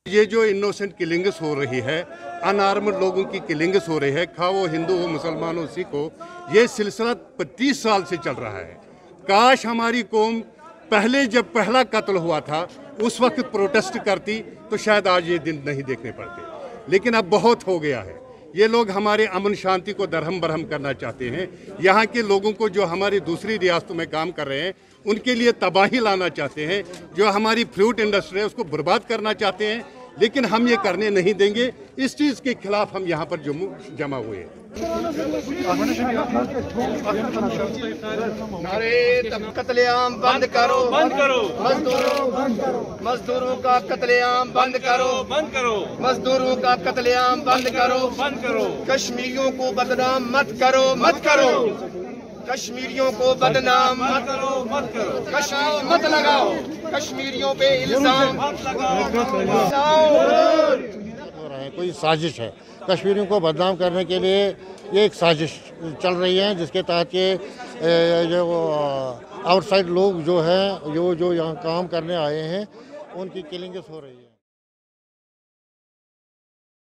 ये जो innocent killings हो रही है, अनआर्मड लोगों की किलिंग्स हो रही है, खा वो हिंदू हो, मुसलमान हो, सिख हो, ये सिलसिला 25 साल से चल रहा है। काश हमारी कौम पहले जब पहला कत्ल हुआ था उस वक्त प्रोटेस्ट करती तो शायद आज ये दिन नहीं देखने पड़ते, लेकिन अब बहुत हो गया है। ये लोग हमारे अमन शांति को दरहम बरहम करना चाहते हैं। यहाँ के लोगों को जो हमारी दूसरी रियासतों में काम कर रहे हैं उनके लिए तबाही लाना चाहते हैं, जो हमारी फ्रूट इंडस्ट्री है उसको बर्बाद करना चाहते हैं, लेकिन हम ये करने नहीं देंगे। इस चीज़ के खिलाफ हम यहाँ पर जमा हुए हैं। कत्लेआम बंद करो, बंद करो, मजदूरों का कत्लेआम बंद करो, बंद करो, मजदूरों का कत्लेआम बंद करो, बंद करो, कश्मीरियों को बदनाम मत करो, मत करो, कश्मीरियों को बदनाम मत करो, मत करो, कश्मीर मत लगाओ, कश्मीरियों पे इल्जाम कोई साजिश है। कश्मीरियों को बदनाम करने के लिए ये एक साजिश चल रही है, जिसके तहत के जो आउटसाइड लोग जो हैं जो यहाँ काम करने आए हैं उनकी किलिंग्स हो रही है।